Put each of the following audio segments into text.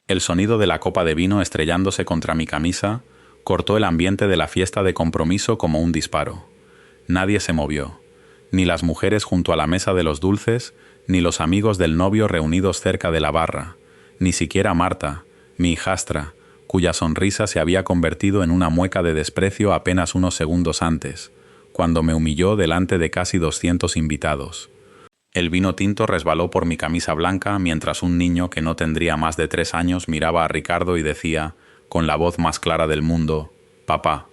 El sonido de la copa de vino estrellándose contra mi camisa cortó el ambiente de la fiesta de compromiso como un disparo. Nadie se movió, ni las mujeres junto a la mesa de los dulces, ni los amigos del novio reunidos cerca de la barra, ni siquiera Marta, mi hijastra, cuya sonrisa se había convertido en una mueca de desprecio apenas unos segundos antes, cuando me humilló delante de casi 200 invitados. El vino tinto resbaló por mi camisa blanca mientras un niño que no tendría más de 3 años miraba a Ricardo y decía, con la voz más clara del mundo, «Papá».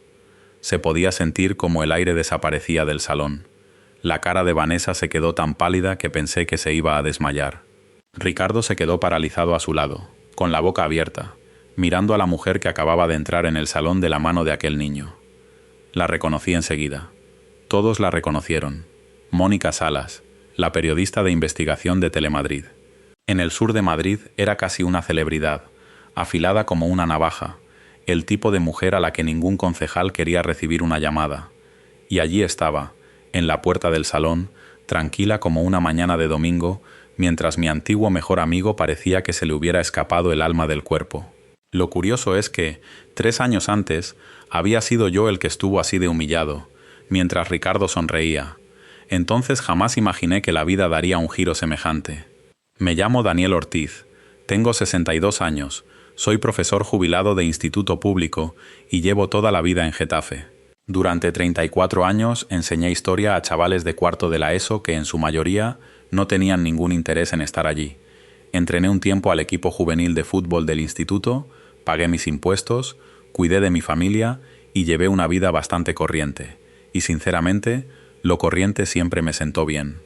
Se podía sentir como el aire desaparecía del salón. La cara de Vanessa se quedó tan pálida que pensé que se iba a desmayar. Ricardo se quedó paralizado a su lado, con la boca abierta, mirando a la mujer que acababa de entrar en el salón de la mano de aquel niño. La reconocí enseguida. Todos la reconocieron. Mónica Salas, la periodista de investigación de Telemadrid. En el sur de Madrid era casi una celebridad, afilada como una navaja, el tipo de mujer a la que ningún concejal quería recibir una llamada. Y allí estaba, en la puerta del salón, tranquila como una mañana de domingo, mientras mi antiguo mejor amigo parecía que se le hubiera escapado el alma del cuerpo. Lo curioso es que, 3 años antes, había sido yo el que estuvo así de humillado, mientras Ricardo sonreía. Entonces jamás imaginé que la vida daría un giro semejante. Me llamo Daniel Ortiz, tengo 62 años, soy profesor jubilado de instituto público y llevo toda la vida en Getafe. Durante 34 años enseñé historia a chavales de cuarto de la ESO que en su mayoría no tenían ningún interés en estar allí. Entrené un tiempo al equipo juvenil de fútbol del instituto, pagué mis impuestos, cuidé de mi familia y llevé una vida bastante corriente. Y sinceramente, lo corriente siempre me sentó bien.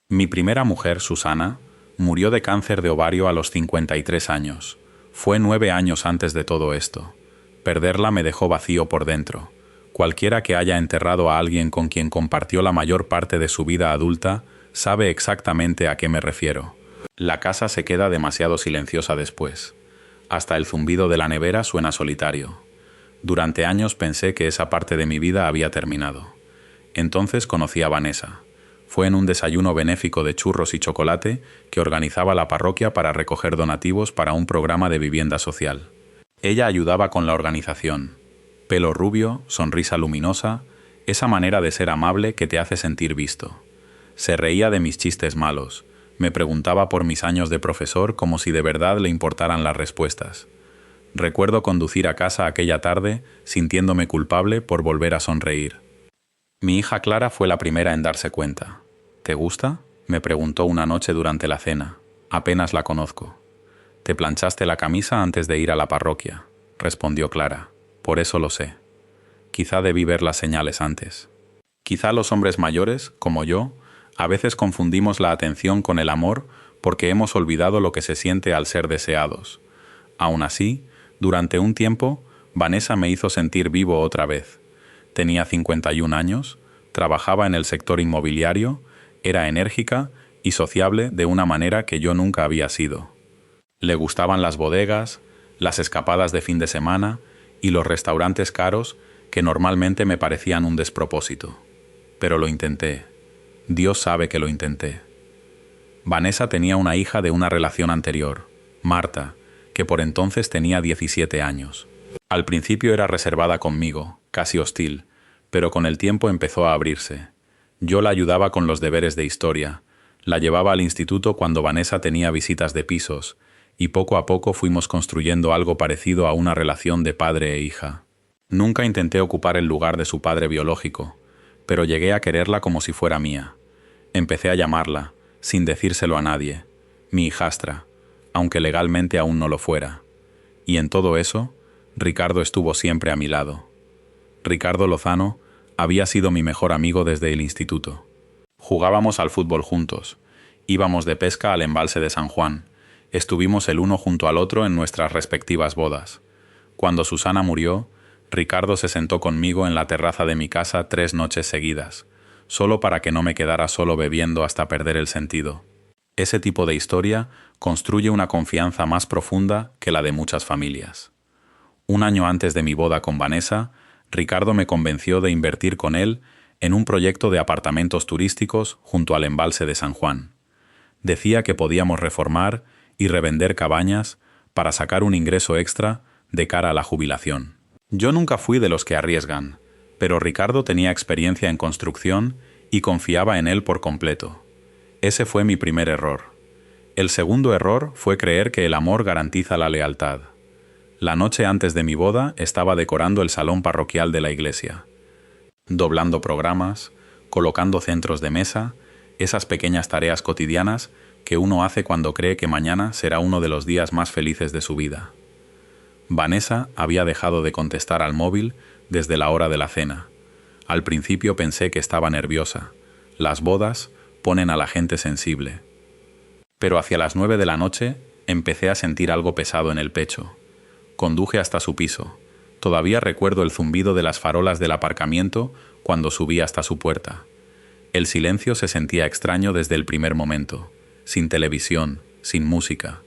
Mi primera mujer, Susana, murió de cáncer de ovario a los 53 años. Fue 9 años antes de todo esto. Perderla me dejó vacío por dentro. Cualquiera que haya enterrado a alguien con quien compartió la mayor parte de su vida adulta sabe exactamente a qué me refiero. La casa se queda demasiado silenciosa después. Hasta el zumbido de la nevera suena solitario. Durante años pensé que esa parte de mi vida había terminado. Entonces conocí a Vanessa. Fue en un desayuno benéfico de churros y chocolate que organizaba la parroquia para recoger donativos para un programa de vivienda social. Ella ayudaba con la organización. Pelo rubio, sonrisa luminosa, esa manera de ser amable que te hace sentir visto. Se reía de mis chistes malos. Me preguntaba por mis años de profesor como si de verdad le importaran las respuestas. Recuerdo conducir a casa aquella tarde sintiéndome culpable por volver a sonreír. Mi hija Clara fue la primera en darse cuenta. ¿Te gusta?, me preguntó una noche durante la cena. Apenas la conozco. «Te planchaste la camisa antes de ir a la parroquia», respondió Clara. «Por eso lo sé. Quizá debí ver las señales antes». Quizá los hombres mayores, como yo, a veces confundimos la atención con el amor porque hemos olvidado lo que se siente al ser deseados. Aún así, durante un tiempo, Vanessa me hizo sentir vivo otra vez. Tenía 51 años, trabajaba en el sector inmobiliario, era enérgica y sociable de una manera que yo nunca había sido. Le gustaban las bodegas, las escapadas de fin de semana y los restaurantes caros que normalmente me parecían un despropósito. Pero lo intenté. Dios sabe que lo intenté. Vanessa tenía una hija de una relación anterior, Marta, que por entonces tenía 17 años. Al principio era reservada conmigo, casi hostil, pero con el tiempo empezó a abrirse. Yo la ayudaba con los deberes de historia, la llevaba al instituto cuando Vanessa tenía visitas de pisos, y poco a poco fuimos construyendo algo parecido a una relación de padre e hija. Nunca intenté ocupar el lugar de su padre biológico, pero llegué a quererla como si fuera mía. Empecé a llamarla, sin decírselo a nadie, mi hijastra, aunque legalmente aún no lo fuera. Y en todo eso, Ricardo estuvo siempre a mi lado. Ricardo Lozano había sido mi mejor amigo desde el instituto. Jugábamos al fútbol juntos, íbamos de pesca al embalse de San Juan, estuvimos el uno junto al otro en nuestras respectivas bodas. Cuando Susana murió, Ricardo se sentó conmigo en la terraza de mi casa 3 noches seguidas, solo para que no me quedara solo bebiendo hasta perder el sentido. Ese tipo de historia construye una confianza más profunda que la de muchas familias. Un año antes de mi boda con Vanessa, Ricardo me convenció de invertir con él en un proyecto de apartamentos turísticos junto al embalse de San Juan. Decía que podíamos reformar y revender cabañas para sacar un ingreso extra de cara a la jubilación. Yo nunca fui de los que arriesgan, pero Ricardo tenía experiencia en construcción y confiaba en él por completo. Ese fue mi primer error. El segundo error fue creer que el amor garantiza la lealtad. La noche antes de mi boda estaba decorando el salón parroquial de la iglesia, doblando programas, colocando centros de mesa, esas pequeñas tareas cotidianas que uno hace cuando cree que mañana será uno de los días más felices de su vida. Vanessa había dejado de contestar al móvil desde la hora de la cena. Al principio pensé que estaba nerviosa. Las bodas ponen a la gente sensible. Pero hacia las 9 de la noche empecé a sentir algo pesado en el pecho. Conduje hasta su piso. Todavía recuerdo el zumbido de las farolas del aparcamiento cuando subí hasta su puerta. El silencio se sentía extraño desde el primer momento. Sin televisión, sin música.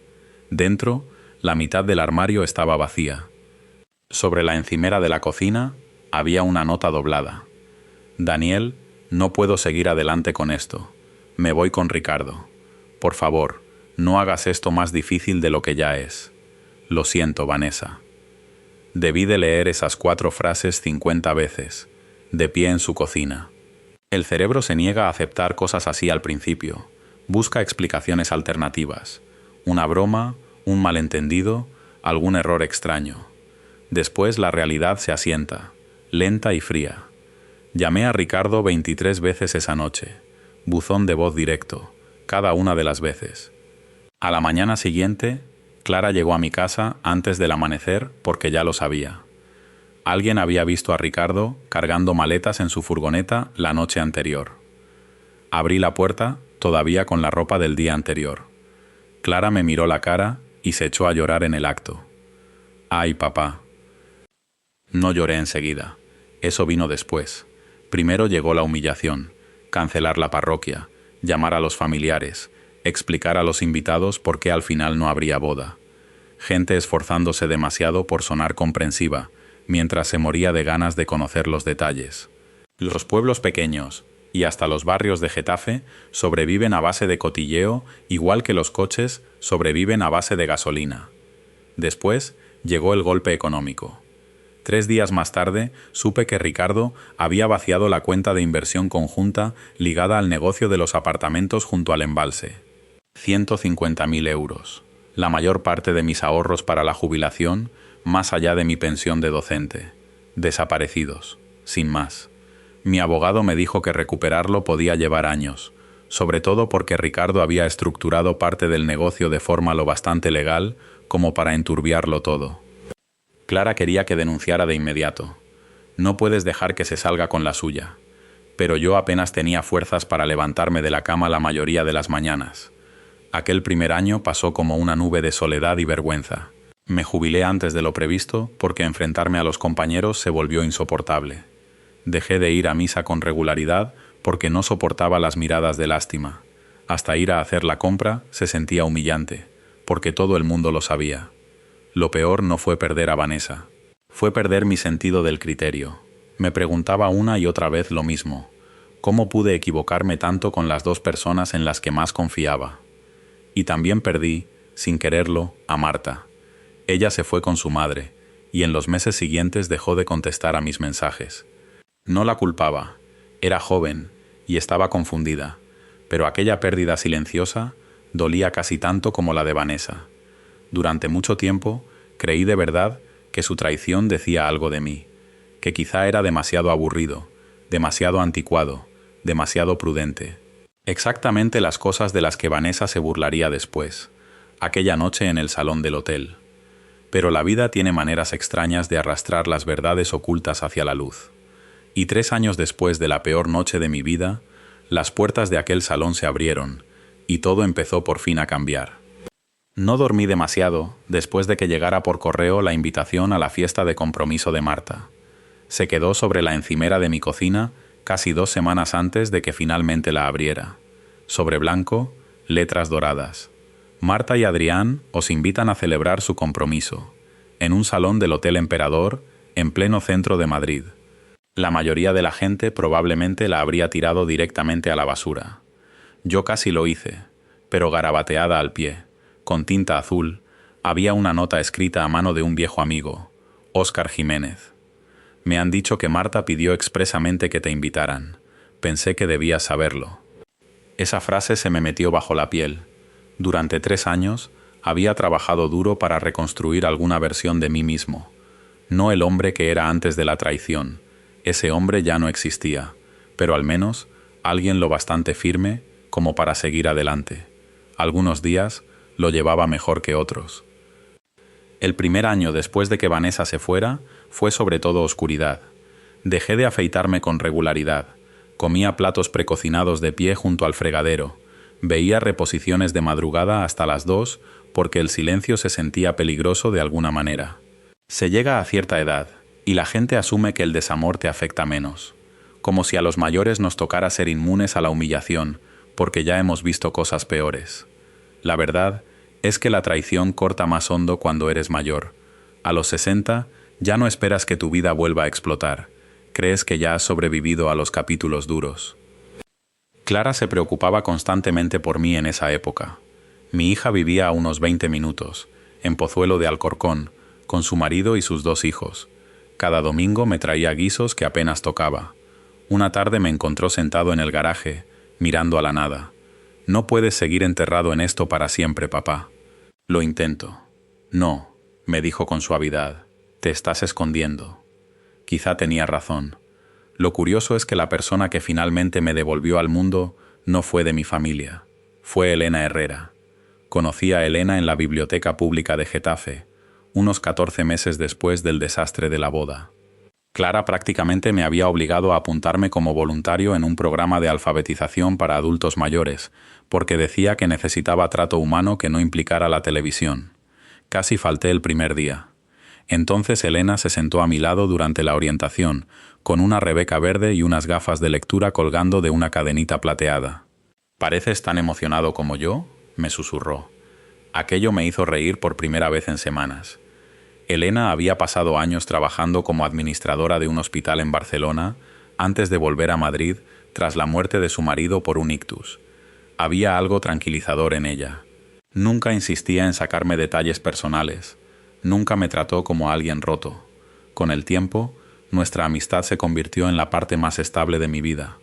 Dentro, la mitad del armario estaba vacía. Sobre la encimera de la cocina había una nota doblada. Daniel, no puedo seguir adelante con esto. Me voy con Ricardo. Por favor, no hagas esto más difícil de lo que ya es. Lo siento, Vanessa. Debí de leer esas 4 frases 50 veces, de pie en su cocina. El cerebro se niega a aceptar cosas así al principio. Busca explicaciones alternativas. Una broma, un malentendido, algún error extraño. Después la realidad se asienta, lenta y fría. Llamé a Ricardo 23 veces esa noche. Buzón de voz directo, cada una de las veces. A la mañana siguiente, Clara llegó a mi casa antes del amanecer porque ya lo sabía. Alguien había visto a Ricardo cargando maletas en su furgoneta la noche anterior. Abrí la puerta, todavía con la ropa del día anterior. Clara me miró la cara y se echó a llorar en el acto. «Ay, papá». No lloré enseguida. Eso vino después. Primero llegó la humillación, cancelar la parroquia, llamar a los familiares, explicar a los invitados por qué al final no habría boda. Gente esforzándose demasiado por sonar comprensiva, mientras se moría de ganas de conocer los detalles. Los pueblos pequeños, y hasta los barrios de Getafe, sobreviven a base de cotilleo, igual que los coches sobreviven a base de gasolina. Después llegó el golpe económico. 3 días más tarde supe que Ricardo había vaciado la cuenta de inversión conjunta ligada al negocio de los apartamentos junto al embalse. 150.000 euros. La mayor parte de mis ahorros para la jubilación, más allá de mi pensión de docente. Desaparecidos, sin más. Mi abogado me dijo que recuperarlo podía llevar años, sobre todo porque Ricardo había estructurado parte del negocio de forma lo bastante legal como para enturbiarlo todo. Clara quería que denunciara de inmediato. No puedes dejar que se salga con la suya. Pero yo apenas tenía fuerzas para levantarme de la cama la mayoría de las mañanas. Aquel primer año pasó como una nube de soledad y vergüenza. Me jubilé antes de lo previsto porque enfrentarme a los compañeros se volvió insoportable. Dejé de ir a misa con regularidad porque no soportaba las miradas de lástima. Hasta ir a hacer la compra se sentía humillante, porque todo el mundo lo sabía. Lo peor no fue perder a Vanessa. Fue perder mi sentido del criterio. Me preguntaba una y otra vez lo mismo. ¿Cómo pude equivocarme tanto con las 2 personas en las que más confiaba? Y también perdí, sin quererlo, a Marta. Ella se fue con su madre, y en los meses siguientes dejó de contestar a mis mensajes. No la culpaba. Era joven y estaba confundida, pero aquella pérdida silenciosa dolía casi tanto como la de Vanessa. Durante mucho tiempo creí de verdad que su traición decía algo de mí, que quizá era demasiado aburrido, demasiado anticuado, demasiado prudente. Exactamente las cosas de las que Vanessa se burlaría después, aquella noche en el salón del hotel. Pero la vida tiene maneras extrañas de arrastrar las verdades ocultas hacia la luz. Y 3 años después de la peor noche de mi vida, las puertas de aquel salón se abrieron, y todo empezó por fin a cambiar. No dormí demasiado después de que llegara por correo la invitación a la fiesta de compromiso de Marta. Se quedó sobre la encimera de mi cocina casi 2 semanas antes de que finalmente la abriera. Sobre blanco, letras doradas. Marta y Adrián os invitan a celebrar su compromiso, en un salón del Hotel Emperador, en pleno centro de Madrid. La mayoría de la gente probablemente la habría tirado directamente a la basura. Yo casi lo hice, pero garabateada al pie, con tinta azul, Había una nota escrita a mano de un viejo amigo, Óscar Jiménez. Me han dicho que Marta pidió expresamente que te invitaran. Pensé que debías saberlo. Esa frase se me metió bajo la piel. Durante 3 años había trabajado duro para reconstruir alguna versión de mí mismo. No el hombre que era antes de la traición. Ese hombre ya no existía, pero al menos alguien lo bastante firme como para seguir adelante. Algunos días lo llevaba mejor que otros. El primer año después de que Vanessa se fuera fue sobre todo oscuridad. Dejé de afeitarme con regularidad. Comía platos precocinados de pie junto al fregadero. Veía reposiciones de madrugada hasta las 2 porque el silencio se sentía peligroso de alguna manera. Se llega a cierta edad y la gente asume que el desamor te afecta menos. Como si a los mayores nos tocara ser inmunes a la humillación porque ya hemos visto cosas peores. La verdad es que la traición corta más hondo cuando eres mayor. A los 60 ya no esperas que tu vida vuelva a explotar. Crees que ya has sobrevivido a los capítulos duros. Clara se preocupaba constantemente por mí en esa época. Mi hija vivía a unos 20 minutos, en Pozuelo de Alcorcón, con su marido y sus 2 hijos. Cada domingo me traía guisos que apenas tocaba. Una tarde me encontró sentado en el garaje, mirando a la nada. No puedes seguir enterrado en esto para siempre, papá. Lo intento. No, me dijo con suavidad. Te estás escondiendo. Quizá tenía razón. Lo curioso es que la persona que finalmente me devolvió al mundo no fue de mi familia. Fue Elena Herrera. Conocí a Elena en la biblioteca pública de Getafe, unos 14 meses después del desastre de la boda. Clara prácticamente me había obligado a apuntarme como voluntario en un programa de alfabetización para adultos mayores, porque decía que necesitaba trato humano que no implicara la televisión. Casi falté el primer día. Entonces Elena se sentó a mi lado durante la orientación, con una Rebeca verde y unas gafas de lectura colgando de una cadenita plateada. «¿Pareces tan emocionado como yo?», me susurró. Aquello me hizo reír por primera vez en semanas. Elena había pasado años trabajando como administradora de un hospital en Barcelona antes de volver a Madrid tras la muerte de su marido por un ictus. Había algo tranquilizador en ella. Nunca insistía en sacarme detalles personales. Nunca me trató como a alguien roto. Con el tiempo, nuestra amistad se convirtió en la parte más estable de mi vida.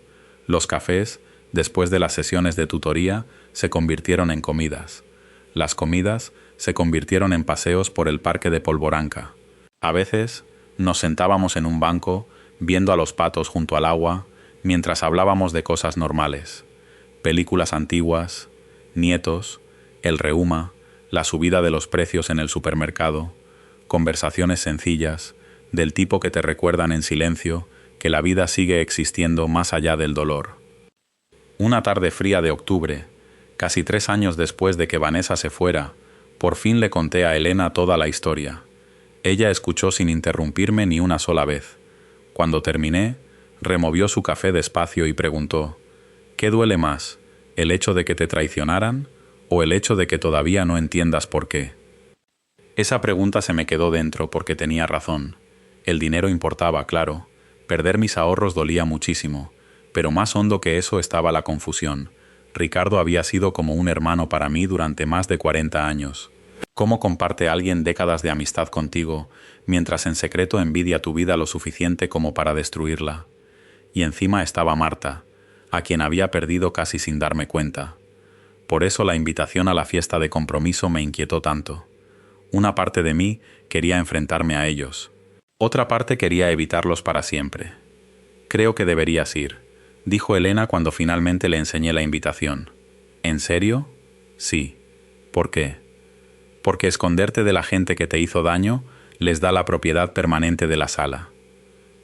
Los cafés, después de las sesiones de tutoría, se convirtieron en comidas. Las comidas se convirtieron en paseos por el parque de Polvoranca. A veces nos sentábamos en un banco, viendo a los patos junto al agua, mientras hablábamos de cosas normales. Películas antiguas, nietos, el reuma, la subida de los precios en el supermercado, conversaciones sencillas, del tipo que te recuerdan en silencio que la vida sigue existiendo más allá del dolor. Una tarde fría de octubre, casi 3 años después de que Vanessa se fuera, por fin le conté a Elena toda la historia. Ella escuchó sin interrumpirme ni una sola vez. Cuando terminé, removió su café despacio y preguntó: «¿Qué duele más, el hecho de que te traicionaran o el hecho de que todavía no entiendas por qué?». Esa pregunta se me quedó dentro porque tenía razón. El dinero importaba, claro. Perder mis ahorros dolía muchísimo, pero más hondo que eso estaba la confusión. Ricardo había sido como un hermano para mí durante más de 40 años. ¿Cómo comparte alguien décadas de amistad contigo, mientras en secreto envidia tu vida lo suficiente como para destruirla? Y encima estaba Marta, a quien había perdido casi sin darme cuenta. Por eso la invitación a la fiesta de compromiso me inquietó tanto. Una parte de mí quería enfrentarme a ellos. Otra parte quería evitarlos para siempre. «Creo que deberías ir», dijo Elena cuando finalmente le enseñé la invitación. «¿En serio?». «Sí». «¿Por qué?». «Porque esconderte de la gente que te hizo daño les da la propiedad permanente de la sala».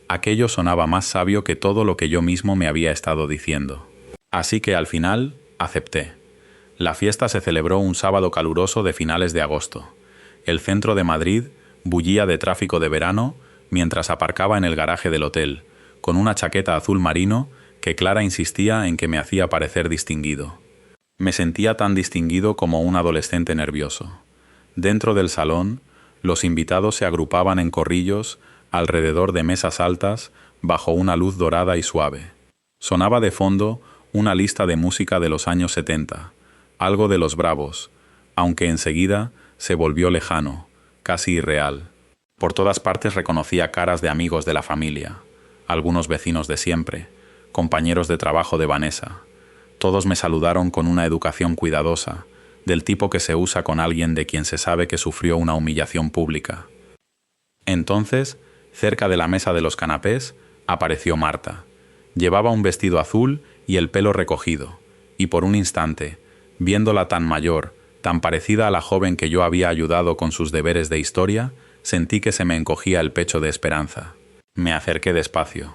Aquello sonaba más sabio que todo lo que yo mismo me había estado diciendo. Así que al final acepté. La fiesta se celebró un sábado caluroso de finales de agosto. El centro de Madrid bullía de tráfico de verano mientras aparcaba en el garaje del hotel, con una chaqueta azul marino que Clara insistía en que me hacía parecer distinguido. Me sentía tan distinguido como un adolescente nervioso. Dentro del salón, los invitados se agrupaban en corrillos alrededor de mesas altas bajo una luz dorada y suave. Sonaba de fondo una lista de música de los años 70, algo de Los Bravos, aunque enseguida se volvió lejano, casi irreal. Por todas partes reconocía caras de amigos de la familia, algunos vecinos de siempre, compañeros de trabajo de Vanessa. Todos me saludaron con una educación cuidadosa, del tipo que se usa con alguien de quien se sabe que sufrió una humillación pública. Entonces, cerca de la mesa de los canapés, apareció Marta. Llevaba un vestido azul y el pelo recogido, y por un instante, viéndola tan mayor, tan parecida a la joven que yo había ayudado con sus deberes de historia, sentí que se me encogía el pecho de esperanza. Me acerqué despacio.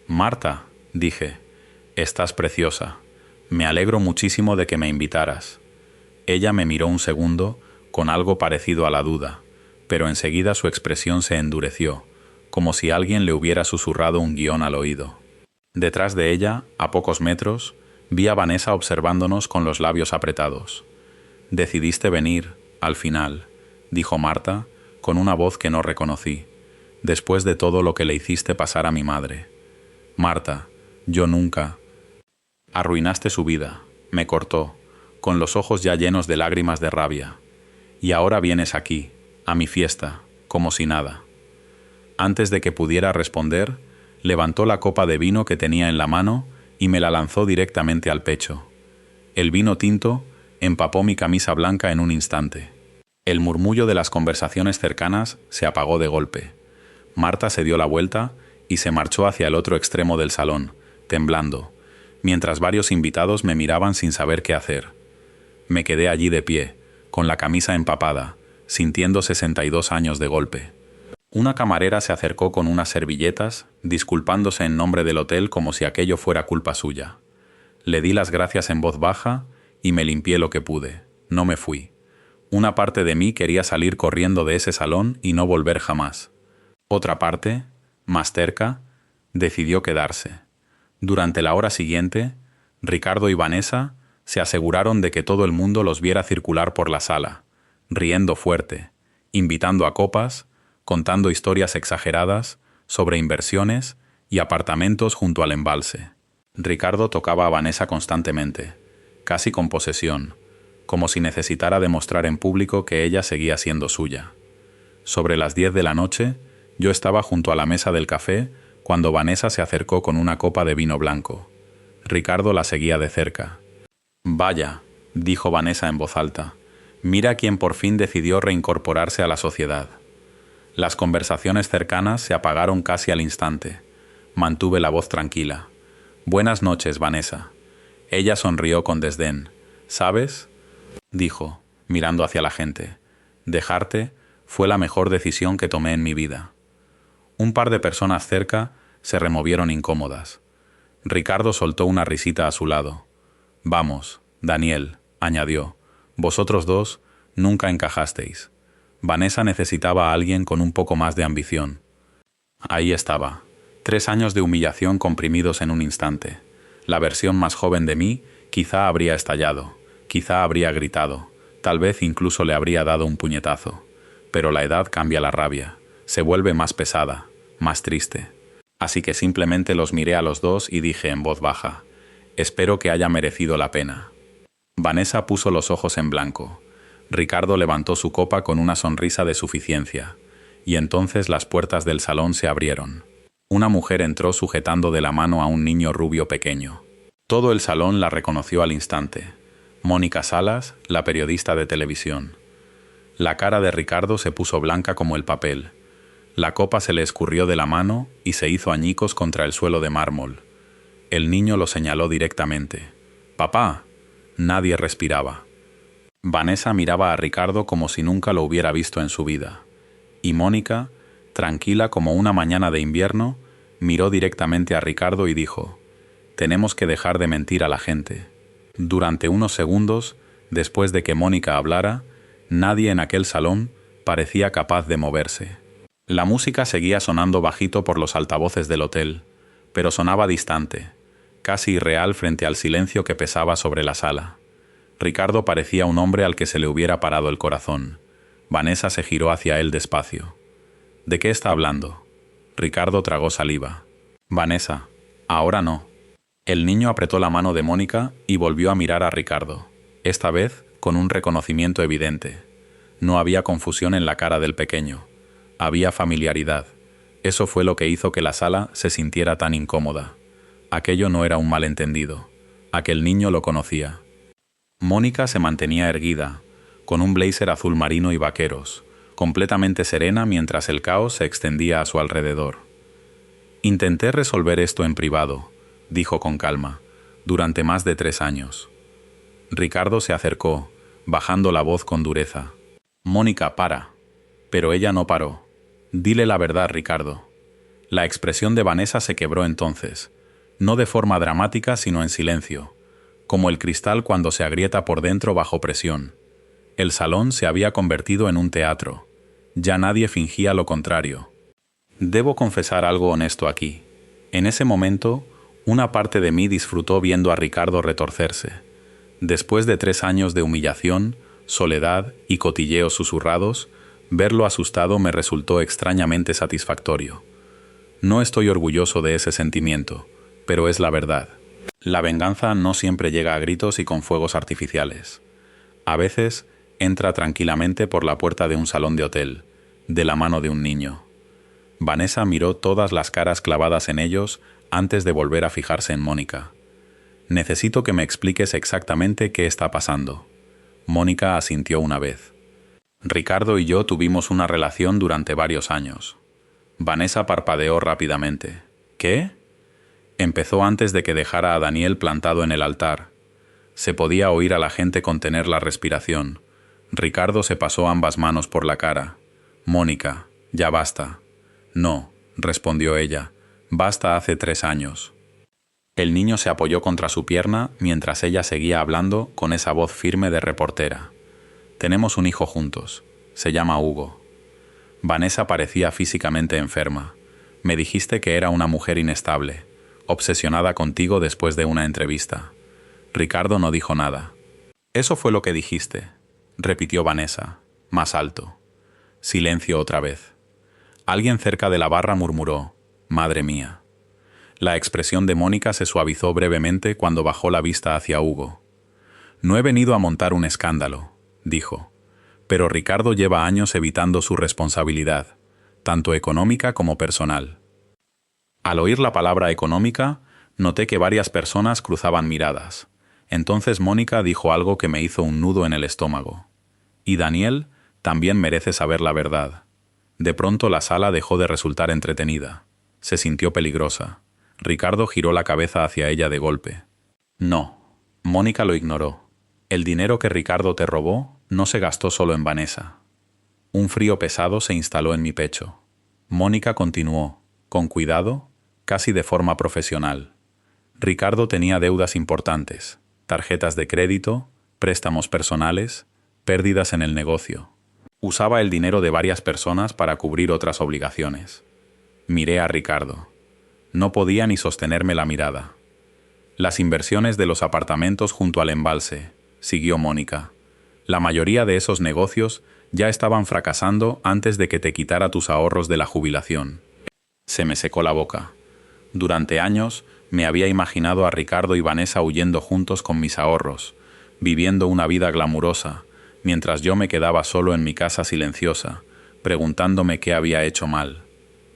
«Marta», dije, «estás preciosa. Me alegro muchísimo de que me invitaras». Ella me miró un segundo, con algo parecido a la duda, pero enseguida su expresión se endureció, como si alguien le hubiera susurrado un guión al oído. Detrás de ella, a pocos metros, vi a Vanessa observándonos con los labios apretados. «Decidiste venir, al final», dijo Marta, con una voz que no reconocí, «después de todo lo que le hiciste pasar a mi madre. Marta, yo nunca...». Arruinaste su vida, me cortó, con los ojos ya llenos de lágrimas de rabia. Y ahora vienes aquí, a mi fiesta, como si nada. Antes de que pudiera responder, levantó la copa de vino que tenía en la mano y me la lanzó directamente al pecho. El vino tinto empapó mi camisa blanca en un instante. El murmullo de las conversaciones cercanas se apagó de golpe. Marta se dio la vuelta y se marchó hacia el otro extremo del salón, temblando, mientras varios invitados me miraban sin saber qué hacer. Me quedé allí de pie, con la camisa empapada, sintiendo 62 años de golpe. Una camarera se acercó con unas servilletas, disculpándose en nombre del hotel como si aquello fuera culpa suya. Le di las gracias en voz baja y me limpié lo que pude. No me fui. Una parte de mí quería salir corriendo de ese salón y no volver jamás. Otra parte, más cerca, decidió quedarse. Durante la hora siguiente, Ricardo y Vanessa se aseguraron de que todo el mundo los viera circular por la sala, riendo fuerte, invitando a copas, contando historias exageradas sobre inversiones y apartamentos junto al embalse. Ricardo tocaba a Vanessa constantemente, casi con posesión, como si necesitara demostrar en público que ella seguía siendo suya. Sobre las 10 de la noche, yo estaba junto a la mesa del café cuando Vanessa se acercó con una copa de vino blanco. Ricardo la seguía de cerca. «Vaya», dijo Vanessa en voz alta, «mira quién por fin decidió reincorporarse a la sociedad». Las conversaciones cercanas se apagaron casi al instante. Mantuve la voz tranquila. «Buenas noches, Vanessa». Ella sonrió con desdén. «¿Sabes?», dijo, mirando hacia la gente, «dejarte fue la mejor decisión que tomé en mi vida». Un par de personas cerca se removieron incómodas. Ricardo soltó una risita a su lado. «Vamos, Daniel», añadió, «vosotros dos nunca encajasteis». Vanessa necesitaba a alguien con un poco más de ambición. Ahí estaba, 3 años de humillación comprimidos en un instante. La versión más joven de mí quizá habría estallado, quizá habría gritado, tal vez incluso le habría dado un puñetazo. Pero la edad cambia la rabia, se vuelve más pesada, más triste. Así que simplemente los miré a los dos y dije en voz baja, «Espero que haya merecido la pena». Vanessa puso los ojos en blanco. Ricardo levantó su copa con una sonrisa de suficiencia, y entonces las puertas del salón se abrieron. Una mujer entró sujetando de la mano a un niño rubio pequeño. Todo el salón la reconoció al instante. Mónica Salas, la periodista de televisión. La cara de Ricardo se puso blanca como el papel. La copa se le escurrió de la mano y se hizo añicos contra el suelo de mármol. El niño lo señaló directamente. «¡Papá!». Nadie respiraba. Vanessa miraba a Ricardo como si nunca lo hubiera visto en su vida. Y Mónica, tranquila como una mañana de invierno, miró directamente a Ricardo y dijo, «Tenemos que dejar de mentir a la gente». Durante unos segundos, después de que Mónica hablara, nadie en aquel salón parecía capaz de moverse. La música seguía sonando bajito por los altavoces del hotel, pero sonaba distante, casi irreal frente al silencio que pesaba sobre la sala. Ricardo parecía un hombre al que se le hubiera parado el corazón. Vanessa se giró hacia él despacio. «¿De qué está hablando?». Ricardo tragó saliva. «Vanessa, ahora no». El niño apretó la mano de Mónica y volvió a mirar a Ricardo, esta vez con un reconocimiento evidente. No había confusión en la cara del pequeño. Había familiaridad. Eso fue lo que hizo que la sala se sintiera tan incómoda. Aquello no era un malentendido. Aquel niño lo conocía. Mónica se mantenía erguida, con un blazer azul marino y vaqueros, completamente serena mientras el caos se extendía a su alrededor. Intenté resolver esto en privado, dijo con calma, durante más de 3 años. Ricardo se acercó, bajando la voz con dureza. Mónica, para. Pero ella no paró. Dile la verdad, Ricardo. La expresión de Vanessa se quebró entonces, no de forma dramática sino en silencio, como el cristal cuando se agrieta por dentro bajo presión. El salón se había convertido en un teatro. Ya nadie fingía lo contrario. Debo confesar algo honesto aquí. En ese momento, una parte de mí disfrutó viendo a Ricardo retorcerse. Después de 3 años de humillación, soledad y cotilleos susurrados, verlo asustado me resultó extrañamente satisfactorio. No estoy orgulloso de ese sentimiento, pero es la verdad. La venganza no siempre llega a gritos y con fuegos artificiales. A veces, entra tranquilamente por la puerta de un salón de hotel, de la mano de un niño. Vanessa miró todas las caras clavadas en ellos antes de volver a fijarse en Mónica. Necesito que me expliques exactamente qué está pasando. Mónica asintió una vez. Ricardo y yo tuvimos una relación durante varios años. Vanessa parpadeó rápidamente. ¿Qué? Empezó antes de que dejara a Daniel plantado en el altar. Se podía oír a la gente contener la respiración. Ricardo se pasó ambas manos por la cara. Mónica, ya basta. No, respondió ella. Basta hace 3 años. El niño se apoyó contra su pierna mientras ella seguía hablando con esa voz firme de reportera. Tenemos un hijo juntos. Se llama Hugo. Vanessa parecía físicamente enferma. Me dijiste que era una mujer inestable, obsesionada contigo después de una entrevista. Ricardo no dijo nada. Eso fue lo que dijiste, repitió Vanessa, más alto. Silencio otra vez. Alguien cerca de la barra murmuró, «Madre mía». La expresión de Mónica se suavizó brevemente cuando bajó la vista hacia Hugo. «No he venido a montar un escándalo», dijo. «Pero Ricardo lleva años evitando su responsabilidad, tanto económica como personal». Al oír la palabra económica, noté que varias personas cruzaban miradas. Entonces Mónica dijo algo que me hizo un nudo en el estómago. «Y Daniel también merece saber la verdad». De pronto la sala dejó de resultar entretenida. Se sintió peligrosa. Ricardo giró la cabeza hacia ella de golpe. «No». Mónica lo ignoró. «El dinero que Ricardo te robó no se gastó solo en Vanessa». Un frío pesado se instaló en mi pecho. Mónica continuó, con cuidado, casi de forma profesional. Ricardo tenía deudas importantes, tarjetas de crédito, préstamos personales, pérdidas en el negocio. Usaba el dinero de varias personas para cubrir otras obligaciones. Miré a Ricardo. No podía ni sostenerme la mirada. Las inversiones de los apartamentos junto al embalse, siguió Mónica. La mayoría de esos negocios ya estaban fracasando antes de que te quitara tus ahorros de la jubilación. Se me secó la boca. Durante años me había imaginado a Ricardo y Vanessa huyendo juntos con mis ahorros, viviendo una vida glamurosa, mientras yo me quedaba solo en mi casa silenciosa, preguntándome qué había hecho mal.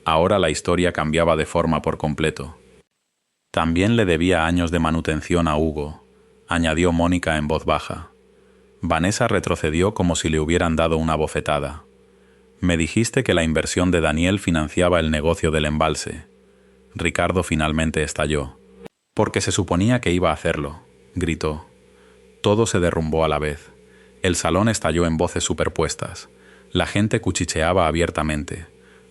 Ahora la historia cambiaba de forma por completo. También le debía años de manutención a Hugo, añadió Mónica en voz baja. Vanessa retrocedió como si le hubieran dado una bofetada. Me dijiste que la inversión de Daniel financiaba el negocio del embalse. Ricardo finalmente estalló. Porque se suponía que iba a hacerlo, gritó. Todo se derrumbó a la vez. El salón estalló en voces superpuestas. La gente cuchicheaba abiertamente.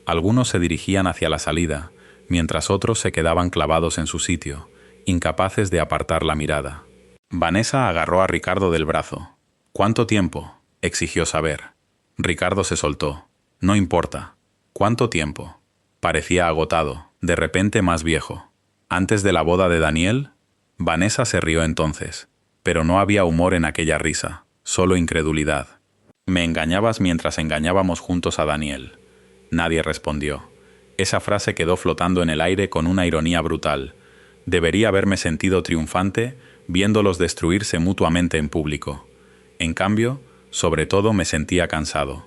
Algunos se dirigían hacia la salida, mientras otros se quedaban clavados en su sitio, incapaces de apartar la mirada. Vanessa agarró a Ricardo del brazo. «¿Cuánto tiempo?», exigió saber. Ricardo se soltó. «No importa». «¿Cuánto tiempo?». Parecía agotado, de repente más viejo. «¿Antes de la boda de Daniel?». Vanessa se rió entonces, pero no había humor en aquella risa. Solo incredulidad. «Me engañabas mientras engañábamos juntos a Daniel». Nadie respondió. Esa frase quedó flotando en el aire con una ironía brutal. Debería haberme sentido triunfante viéndolos destruirse mutuamente en público. En cambio, Sobre todo me sentía cansado.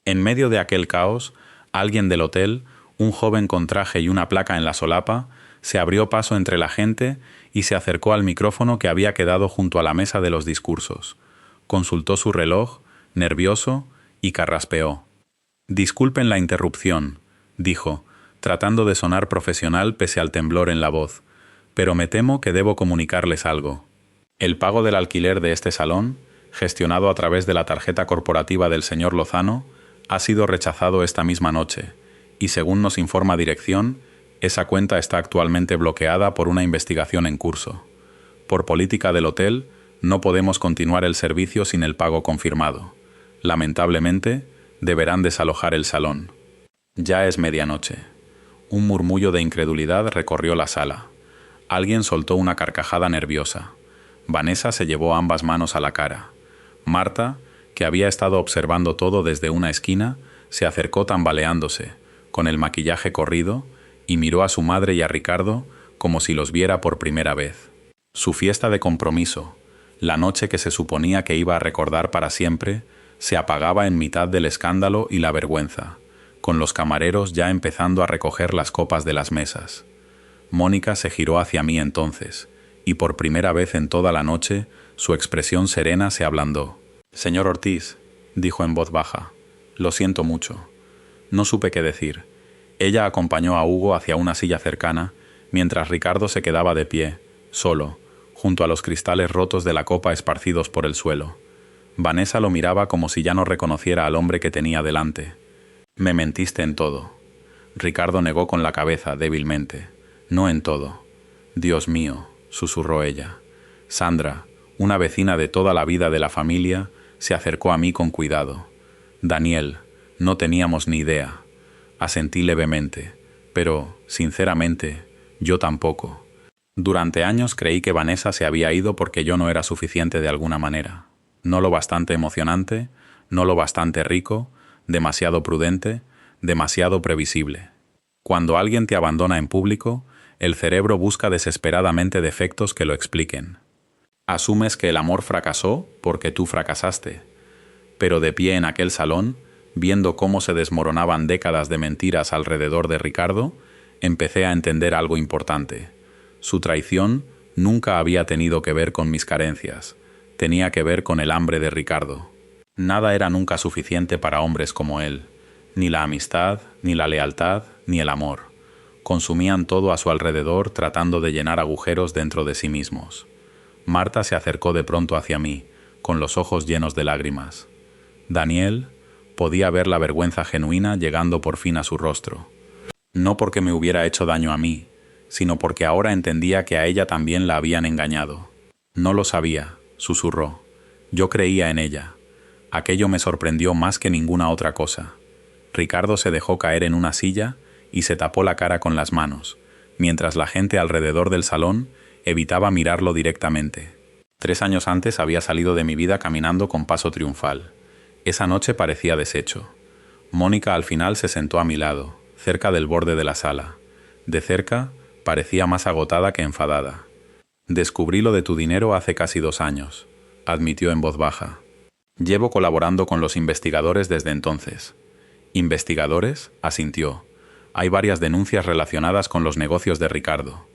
En medio de aquel caos, alguien del hotel, un joven con traje y una placa en la solapa, se abrió paso entre la gente y se acercó al micrófono que había quedado junto a la mesa de los discursos. Consultó su reloj, nervioso, y carraspeó. «Disculpen la interrupción», dijo, tratando de sonar profesional pese al temblor en la voz, «pero me temo que debo comunicarles algo. El pago del alquiler de este salón, gestionado a través de la tarjeta corporativa del señor Lozano, ha sido rechazado esta misma noche, y según nos informa dirección, esa cuenta está actualmente bloqueada por una investigación en curso. Por política del hotel, no podemos continuar el servicio sin el pago confirmado. Lamentablemente, deberán desalojar el salón». Ya es medianoche. Un murmullo de incredulidad recorrió la sala. Alguien soltó una carcajada nerviosa. Vanessa se llevó ambas manos a la cara. Marta, que había estado observando todo desde una esquina, se acercó tambaleándose, con el maquillaje corrido, y miró a su madre y a Ricardo como si los viera por primera vez. Su fiesta de compromiso, la noche que se suponía que iba a recordar para siempre, se apagaba en mitad del escándalo y la vergüenza, con los camareros ya empezando a recoger las copas de las mesas. Mónica se giró hacia mí entonces, y por primera vez en toda la noche, su expresión serena se ablandó. «Señor Ortiz», dijo en voz baja, «lo siento mucho». No supe qué decir. Ella acompañó a Hugo hacia una silla cercana, mientras Ricardo se quedaba de pie, solo, junto a los cristales rotos de la copa esparcidos por el suelo. Vanessa lo miraba como si ya no reconociera al hombre que tenía delante. «Me mentiste en todo». Ricardo negó con la cabeza débilmente. «No en todo». «Dios mío», susurró ella. Sandra, una vecina de toda la vida de la familia, se acercó a mí con cuidado. «Daniel, no teníamos ni idea». Asentí levemente, pero, sinceramente, yo tampoco. Durante años creí que Vanessa se había ido porque yo no era suficiente de alguna manera. No lo bastante emocionante, no lo bastante rico, demasiado prudente, demasiado previsible. Cuando alguien te abandona en público, el cerebro busca desesperadamente defectos que lo expliquen. Asumes que el amor fracasó porque tú fracasaste. Pero de pie en aquel salón, viendo cómo se desmoronaban décadas de mentiras alrededor de Ricardo, empecé a entender algo importante. Su traición nunca había tenido que ver con mis carencias, tenía que ver con el hambre de Ricardo. Nada era nunca suficiente para hombres como él, ni la amistad, ni la lealtad, ni el amor. Consumían todo a su alrededor tratando de llenar agujeros dentro de sí mismos. Marta se acercó de pronto hacia mí, con los ojos llenos de lágrimas. Daniel podía ver la vergüenza genuina llegando por fin a su rostro. No porque me hubiera hecho daño a mí, sino porque ahora entendía que a ella también la habían engañado. No lo sabía, susurró. Yo creía en ella. Aquello me sorprendió más que ninguna otra cosa. Ricardo se dejó caer en una silla y se tapó la cara con las manos, mientras la gente alrededor del salón evitaba mirarlo directamente. 3 años antes había salido de mi vida caminando con paso triunfal. Esa noche parecía deshecho. Mónica al final se sentó a mi lado, cerca del borde de la sala. De cerca, parecía más agotada que enfadada. «Descubrí lo de tu dinero hace casi 2 años», admitió en voz baja. «Llevo colaborando con los investigadores desde entonces». «¿Investigadores?», asintió. «Hay varias denuncias relacionadas con los negocios de Ricardo».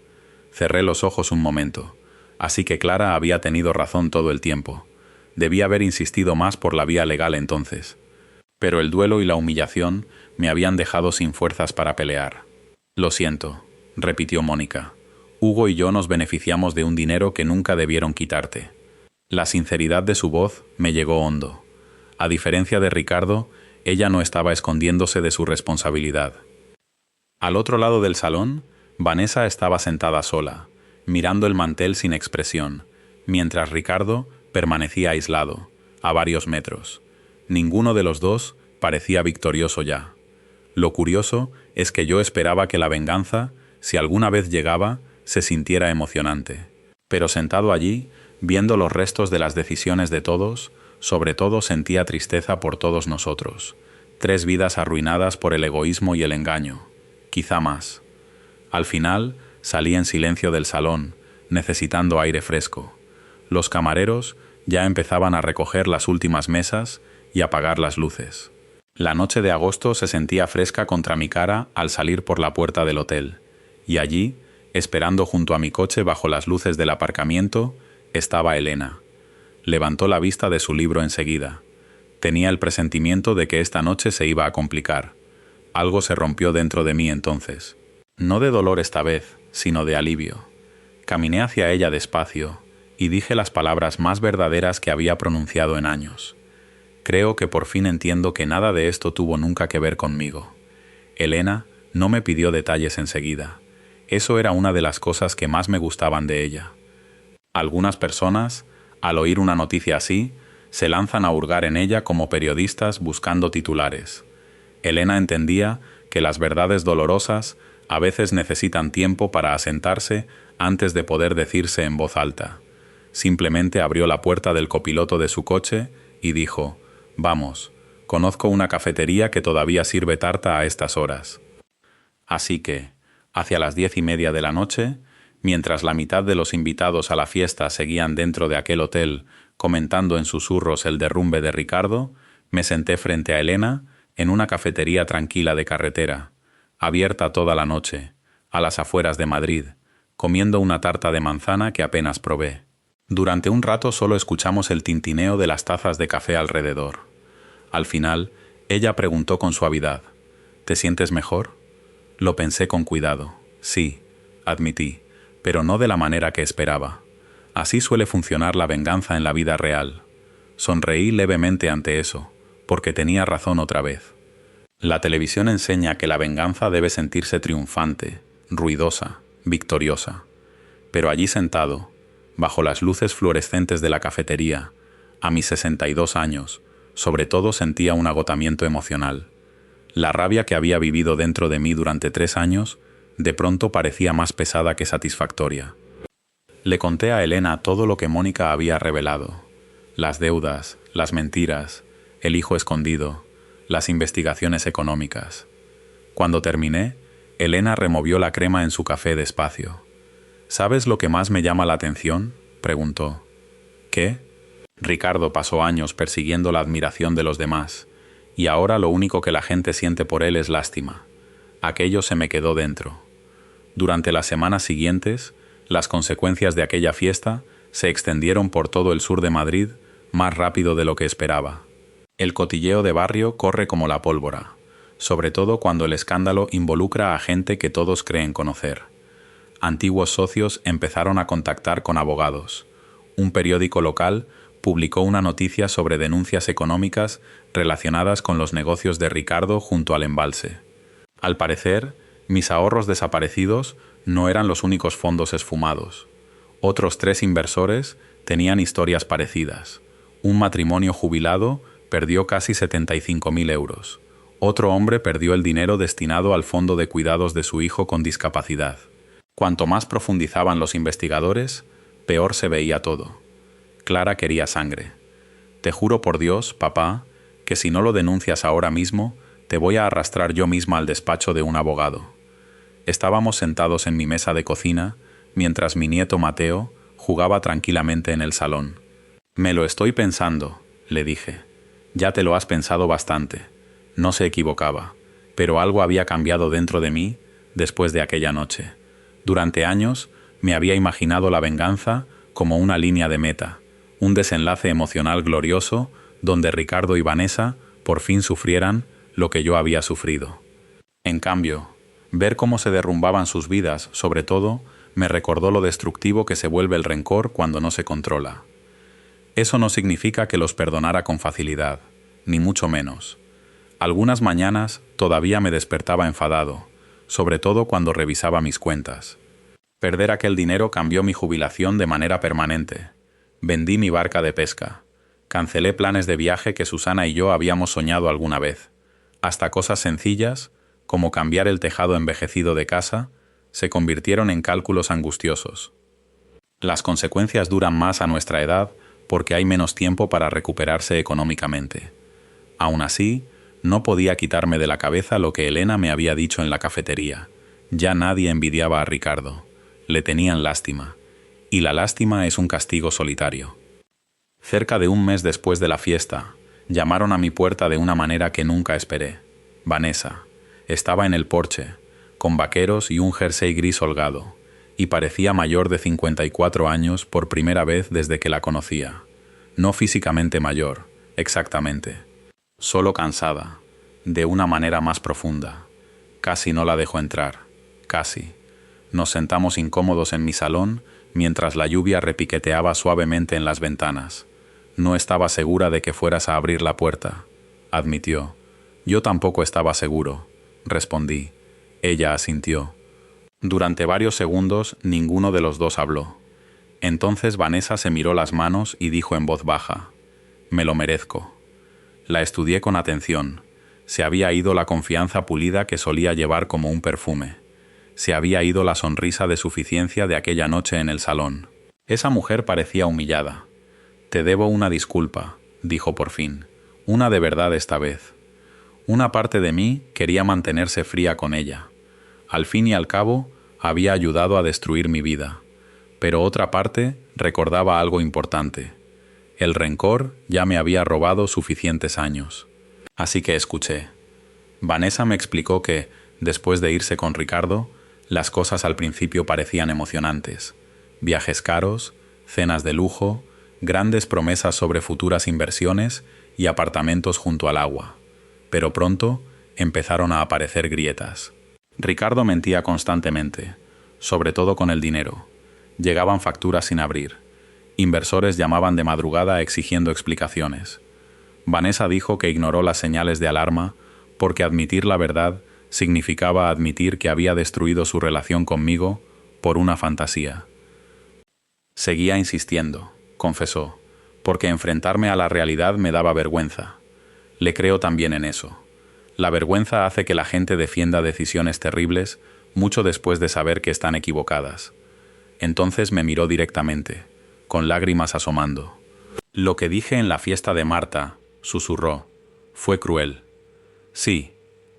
Cerré los ojos un momento. Así que Clara había tenido razón todo el tiempo. Debía haber insistido más por la vía legal entonces. Pero el duelo y la humillación me habían dejado sin fuerzas para pelear. «Lo siento», repitió Mónica. «Hugo y yo nos beneficiamos de un dinero que nunca debieron quitarte». La sinceridad de su voz me llegó hondo. A diferencia de Ricardo, ella no estaba escondiéndose de su responsabilidad. Al otro lado del salón, Vanessa estaba sentada sola, mirando el mantel sin expresión, mientras Ricardo permanecía aislado, a varios metros. Ninguno de los dos parecía victorioso ya. Lo curioso es que yo esperaba que la venganza, si alguna vez llegaba, se sintiera emocionante. Pero sentado allí, viendo los restos de las decisiones de todos, sobre todo sentía tristeza por todos nosotros. 3 vidas arruinadas por el egoísmo y el engaño, quizá más. Al final, salí en silencio del salón, necesitando aire fresco. Los camareros Ya empezaban a recoger las últimas mesas y apagar las luces. La noche de agosto se sentía fresca contra mi cara al salir por la puerta del hotel, y allí, esperando junto a mi coche bajo las luces del aparcamiento, estaba Elena. Levantó la vista de su libro enseguida. Tenía el presentimiento de que esta noche se iba a complicar. Algo se rompió dentro de mí entonces. No de dolor esta vez, sino de alivio. Caminé hacia ella despacio y dije las palabras más verdaderas que había pronunciado en años. Creo que por fin entiendo que nada de esto tuvo nunca que ver conmigo. Elena no me pidió detalles enseguida. Eso era una de las cosas que más me gustaban de ella. Algunas personas, al oír una noticia así, se lanzan a hurgar en ella como periodistas buscando titulares. Elena entendía que las verdades dolorosas a veces necesitan tiempo para asentarse antes de poder decirse en voz alta. Simplemente abrió la puerta del copiloto de su coche y dijo: «Vamos, conozco una cafetería que todavía sirve tarta a estas horas». Así que, hacia las 10:30 de la noche, mientras la mitad de los invitados a la fiesta seguían dentro de aquel hotel comentando en susurros el derrumbe de Ricardo, me senté frente a Elena en una cafetería tranquila de carretera, abierta toda la noche, a las afueras de Madrid, comiendo una tarta de manzana que apenas probé. Durante un rato solo escuchamos el tintineo de las tazas de café alrededor. Al final, ella preguntó con suavidad: «¿Te sientes mejor?». Lo pensé con cuidado. «Sí», admití, pero no de la manera que esperaba. Así suele funcionar la venganza en la vida real. Sonreí levemente ante eso, porque tenía razón otra vez. La televisión enseña que la venganza debe sentirse triunfante, ruidosa, victoriosa. Pero allí sentado, bajo las luces fluorescentes de la cafetería, a mis 62 años, sobre todo sentía un agotamiento emocional. La rabia que había vivido dentro de mí durante 3 años, de pronto parecía más pesada que satisfactoria. Le conté a Elena todo lo que Mónica había revelado: las deudas, las mentiras, el hijo escondido, las investigaciones económicas. Cuando terminé, Elena removió la crema en su café despacio. «¿Sabes lo que más me llama la atención?», preguntó. «¿Qué?». Ricardo pasó años persiguiendo la admiración de los demás, y ahora lo único que la gente siente por él es lástima. Aquello se me quedó dentro. Durante las semanas siguientes, las consecuencias de aquella fiesta se extendieron por todo el sur de Madrid más rápido de lo que esperaba. El cotilleo de barrio corre como la pólvora, sobre todo cuando el escándalo involucra a gente que todos creen conocer. Antiguos socios empezaron a contactar con abogados. Un periódico local publicó una noticia sobre denuncias económicas relacionadas con los negocios de Ricardo junto al embalse. Al parecer, mis ahorros desaparecidos no eran los únicos fondos esfumados. Otros 3 inversores tenían historias parecidas. Un matrimonio jubilado perdió casi 75.000 euros. Otro hombre perdió el dinero destinado al fondo de cuidados de su hijo con discapacidad. Cuanto más profundizaban los investigadores, peor se veía todo. Clara quería sangre. «Te juro por Dios, papá, que si no lo denuncias ahora mismo, te voy a arrastrar yo misma al despacho de un abogado». Estábamos sentados en mi mesa de cocina, mientras mi nieto Mateo jugaba tranquilamente en el salón. «Me lo estoy pensando», le dije. «Ya te lo has pensado bastante». No se equivocaba, pero algo había cambiado dentro de mí después de aquella noche. Durante años me había imaginado la venganza como una línea de meta, un desenlace emocional glorioso donde Ricardo y Vanessa por fin sufrieran lo que yo había sufrido. En cambio, ver cómo se derrumbaban sus vidas, sobre todo, me recordó lo destructivo que se vuelve el rencor cuando no se controla. Eso no significa que los perdonara con facilidad, ni mucho menos. Algunas mañanas todavía me despertaba enfadado, sobre todo cuando revisaba mis cuentas. Perder aquel dinero cambió mi jubilación de manera permanente. Vendí mi barca de pesca. Cancelé planes de viaje que Susana y yo habíamos soñado alguna vez. Hasta cosas sencillas, como cambiar el tejado envejecido de casa, se convirtieron en cálculos angustiosos. Las consecuencias duran más a nuestra edad porque hay menos tiempo para recuperarse económicamente. Aún así, no podía quitarme de la cabeza lo que Elena me había dicho en la cafetería. Ya nadie envidiaba a Ricardo. Le tenían lástima. Y la lástima es un castigo solitario. Cerca de un mes después de la fiesta, llamaron a mi puerta de una manera que nunca esperé. Vanessa. Estaba en el porche, con vaqueros y un jersey gris holgado, y parecía mayor de 54 años por primera vez desde que la conocía. No físicamente mayor, exactamente. Solo cansada, de una manera más profunda. Casi no la dejó entrar, casi. Nos sentamos incómodos en mi salón mientras la lluvia repiqueteaba suavemente en las ventanas. No estaba segura de que fueras a abrir la puerta, admitió. Yo tampoco estaba seguro, respondí. Ella asintió. Durante varios segundos ninguno de los dos habló. Entonces Vanessa se miró las manos y dijo en voz baja: «Me lo merezco». La estudié con atención. Se había ido la confianza pulida que solía llevar como un perfume. Se había ido la sonrisa de suficiencia de aquella noche en el salón. Esa mujer parecía humillada. «Te debo una disculpa», dijo por fin. «Una de verdad esta vez». Una parte de mí quería mantenerse fría con ella. Al fin y al cabo, había ayudado a destruir mi vida. Pero otra parte recordaba algo importante. El rencor ya me había robado suficientes años. Así que escuché. Vanessa me explicó que, después de irse con Ricardo, las cosas al principio parecían emocionantes. Viajes caros, cenas de lujo, grandes promesas sobre futuras inversiones y apartamentos junto al agua. Pero pronto empezaron a aparecer grietas. Ricardo mentía constantemente, sobre todo con el dinero. Llegaban facturas sin abrir. Inversores llamaban de madrugada exigiendo explicaciones. Vanessa dijo que ignoró las señales de alarma porque admitir la verdad significaba admitir que había destruido su relación conmigo por una fantasía. Seguía insistiendo, confesó, porque enfrentarme a la realidad me daba vergüenza. Le creo también en eso. La vergüenza hace que la gente defienda decisiones terribles mucho después de saber que están equivocadas. Entonces me miró directamente, con lágrimas asomando. «Lo que dije en la fiesta de Marta», susurró, «fue cruel». «Sí»,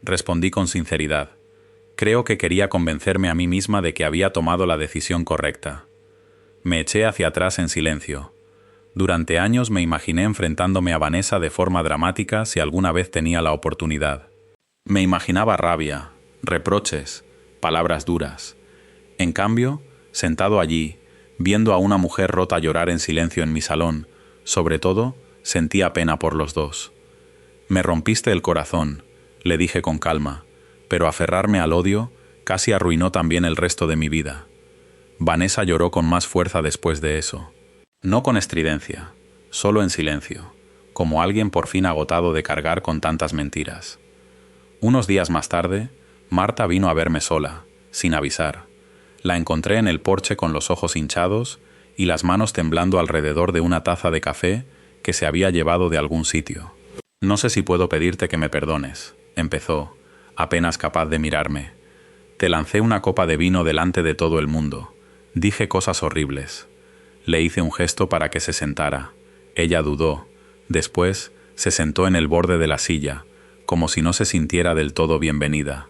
respondí con sinceridad. «Creo que quería convencerme a mí misma de que había tomado la decisión correcta». Me eché hacia atrás en silencio. Durante años me imaginé enfrentándome a Vanessa de forma dramática si alguna vez tenía la oportunidad. Me imaginaba rabia, reproches, palabras duras. En cambio, sentado allí, viendo a una mujer rota llorar en silencio en mi salón, sobre todo, sentía pena por los dos. «Me rompiste el corazón», le dije con calma, pero aferrarme al odio casi arruinó también el resto de mi vida. Vanessa lloró con más fuerza después de eso. No con estridencia, solo en silencio, como alguien por fin agotado de cargar con tantas mentiras. Unos días más tarde, Marta vino a verme sola, sin avisar. La encontré en el porche con los ojos hinchados y las manos temblando alrededor de una taza de café que se había llevado de algún sitio. «No sé si puedo pedirte que me perdones», empezó, apenas capaz de mirarme. «Te lancé una copa de vino delante de todo el mundo. Dije cosas horribles». Le hice un gesto para que se sentara. Ella dudó. Después se sentó en el borde de la silla, como si no se sintiera del todo bienvenida.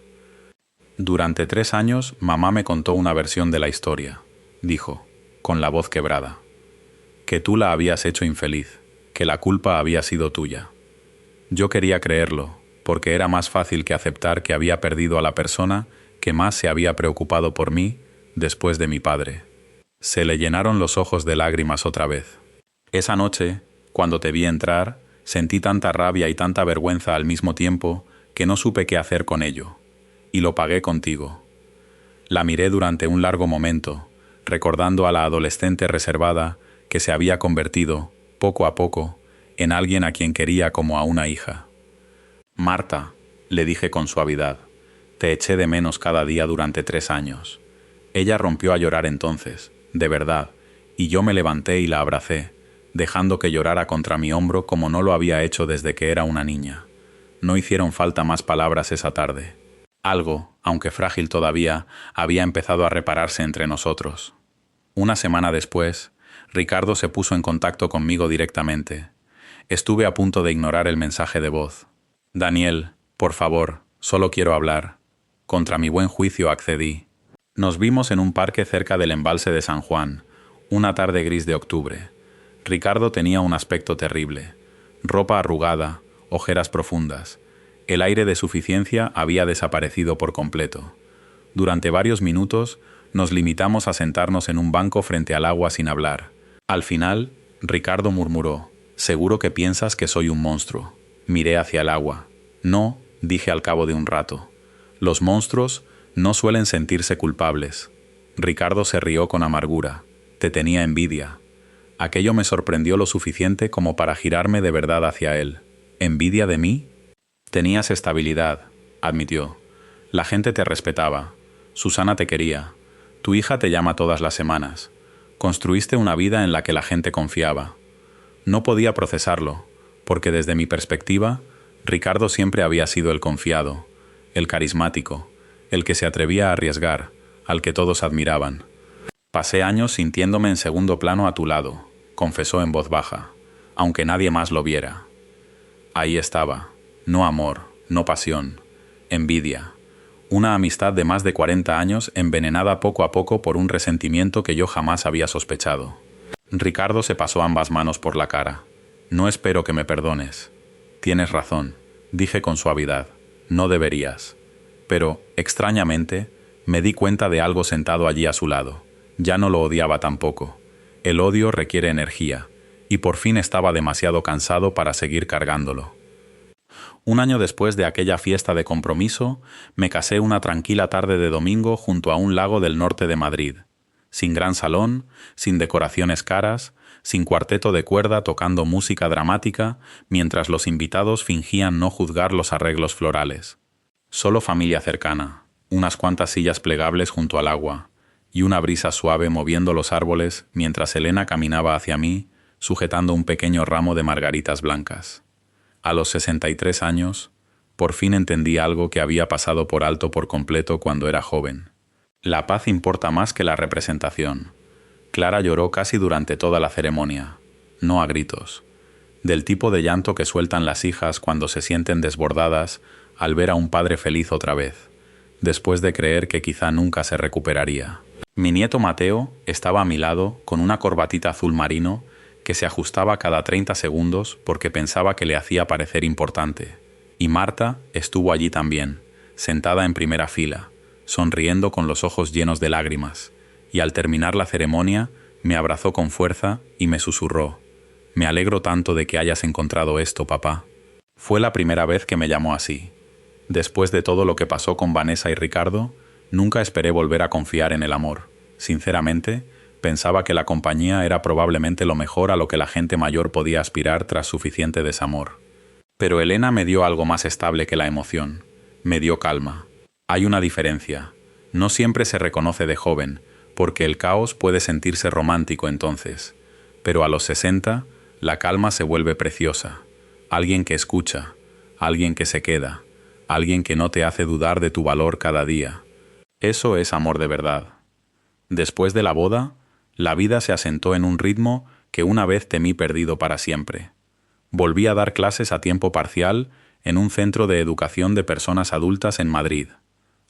«Durante 3 años, mamá me contó una versión de la historia», dijo, con la voz quebrada. «Que tú la habías hecho infeliz, que la culpa había sido tuya. Yo quería creerlo, porque era más fácil que aceptar que había perdido a la persona que más se había preocupado por mí después de mi padre». Se le llenaron los ojos de lágrimas otra vez. «Esa noche, cuando te vi entrar, sentí tanta rabia y tanta vergüenza al mismo tiempo que no supe qué hacer con ello. Y lo pagué contigo». La miré durante un largo momento, recordando a la adolescente reservada que se había convertido, poco a poco, en alguien a quien quería como a una hija. «Marta», le dije con suavidad, «te eché de menos cada día durante 3 años». Ella rompió a llorar entonces, de verdad, y yo me levanté y la abracé, dejando que llorara contra mi hombro como no lo había hecho desde que era una niña. No hicieron falta más palabras esa tarde. Algo, aunque frágil todavía, había empezado a repararse entre nosotros. Una semana después, Ricardo se puso en contacto conmigo directamente. Estuve a punto de ignorar el mensaje de voz. «Daniel, por favor, solo quiero hablar». Contra mi buen juicio accedí. Nos vimos en un parque cerca del embalse de San Juan, una tarde gris de octubre. Ricardo tenía un aspecto terrible. Ropa arrugada, ojeras profundas. El aire de suficiencia había desaparecido por completo. Durante varios minutos nos limitamos a sentarnos en un banco frente al agua sin hablar. Al final, Ricardo murmuró: «Seguro que piensas que soy un monstruo». Miré hacia el agua. «No», dije al cabo de un rato. «Los monstruos no suelen sentirse culpables». Ricardo se rió con amargura. «Te tenía envidia». Aquello me sorprendió lo suficiente como para girarme de verdad hacia él. ¿Envidia de mí? «Tenías estabilidad», admitió. «La gente te respetaba. Susana te quería. Tu hija te llama todas las semanas. Construiste una vida en la que la gente confiaba». No podía procesarlo, porque desde mi perspectiva, Ricardo siempre había sido el confiado, el carismático, el que se atrevía a arriesgar, al que todos admiraban. «Pasé años sintiéndome en segundo plano a tu lado», confesó en voz baja, aunque nadie más lo viera. Ahí estaba, no amor, no pasión, envidia. Una amistad de más de 40 años envenenada poco a poco por un resentimiento que yo jamás había sospechado. Ricardo se pasó ambas manos por la cara. «No espero que me perdones». «Tienes razón», dije con suavidad. «No deberías». Pero, extrañamente, me di cuenta de algo sentado allí a su lado. Ya no lo odiaba tampoco. El odio requiere energía, y por fin estaba demasiado cansado para seguir cargándolo. Un año después de aquella fiesta de compromiso, me casé una tranquila tarde de domingo junto a un lago del norte de Madrid. Sin gran salón, sin decoraciones caras, sin cuarteto de cuerda tocando música dramática, mientras los invitados fingían no juzgar los arreglos florales. Solo familia cercana, unas cuantas sillas plegables junto al agua, y una brisa suave moviendo los árboles mientras Elena caminaba hacia mí, sujetando un pequeño ramo de margaritas blancas. A los 63 años, por fin entendí algo que había pasado por alto por completo cuando era joven. La paz importa más que la representación. Clara lloró casi durante toda la ceremonia, no a gritos. Del tipo de llanto que sueltan las hijas cuando se sienten desbordadas al ver a un padre feliz otra vez, después de creer que quizá nunca se recuperaría. Mi nieto Mateo estaba a mi lado con una corbatita azul marino que se ajustaba cada 30 segundos porque pensaba que le hacía parecer importante. Y Marta estuvo allí también, sentada en primera fila, sonriendo con los ojos llenos de lágrimas, y al terminar la ceremonia me abrazó con fuerza y me susurró: «Me alegro tanto de que hayas encontrado esto, papá». Fue la primera vez que me llamó así. Después de todo lo que pasó con Vanessa y Ricardo, nunca esperé volver a confiar en el amor. Sinceramente, pensaba que la compañía era probablemente lo mejor a lo que la gente mayor podía aspirar tras suficiente desamor. Pero Elena me dio algo más estable que la emoción. Me dio calma. Hay una diferencia. No siempre se reconoce de joven, porque el caos puede sentirse romántico entonces. Pero a los 60, la calma se vuelve preciosa. Alguien que escucha, alguien que se queda, alguien que no te hace dudar de tu valor cada día. Eso es amor de verdad. Después de la boda, la vida se asentó en un ritmo que una vez temí perdido para siempre. Volví a dar clases a tiempo parcial en un centro de educación de personas adultas en Madrid,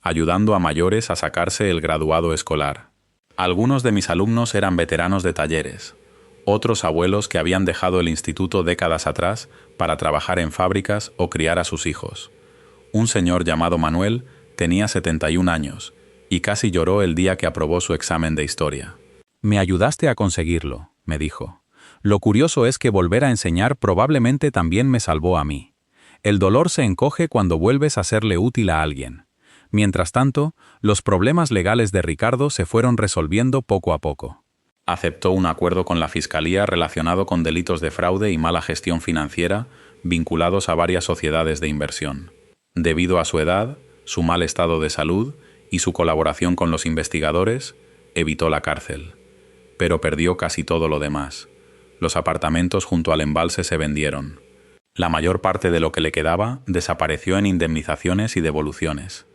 ayudando a mayores a sacarse el graduado escolar. Algunos de mis alumnos eran veteranos de talleres, otros abuelos que habían dejado el instituto décadas atrás para trabajar en fábricas o criar a sus hijos. Un señor llamado Manuel tenía 71 años y casi lloró el día que aprobó su examen de historia. «Me ayudaste a conseguirlo», me dijo. «Lo curioso es que volver a enseñar probablemente también me salvó a mí. El dolor se encoge cuando vuelves a serle útil a alguien». Mientras tanto, los problemas legales de Ricardo se fueron resolviendo poco a poco. Aceptó un acuerdo con la Fiscalía relacionado con delitos de fraude y mala gestión financiera vinculados a varias sociedades de inversión. Debido a su edad, su mal estado de salud y su colaboración con los investigadores, evitó la cárcel. Pero perdió casi todo lo demás. Los apartamentos junto al embalse se vendieron. La mayor parte de lo que le quedaba desapareció en indemnizaciones y devoluciones.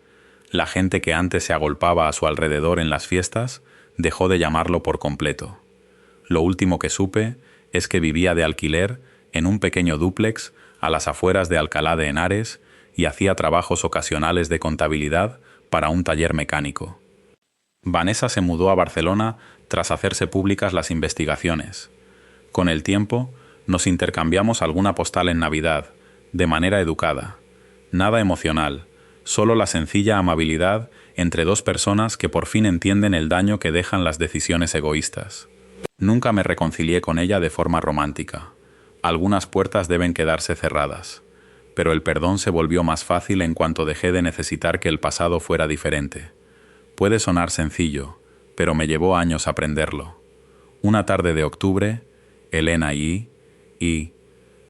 La gente que antes se agolpaba a su alrededor en las fiestas dejó de llamarlo por completo. Lo último que supe es que vivía de alquiler en un pequeño dúplex a las afueras de Alcalá de Henares y hacía trabajos ocasionales de contabilidad para un taller mecánico. Vanessa se mudó a Barcelona tras hacerse públicas las investigaciones. Con el tiempo, nos intercambiamos alguna postal en Navidad, de manera educada. Nada emocional, solo la sencilla amabilidad entre dos personas que por fin entienden el daño que dejan las decisiones egoístas. Nunca me reconcilié con ella de forma romántica. Algunas puertas deben quedarse cerradas, pero el perdón se volvió más fácil en cuanto dejé de necesitar que el pasado fuera diferente. Puede sonar sencillo, pero me llevó años aprenderlo. Una tarde de octubre, Elena y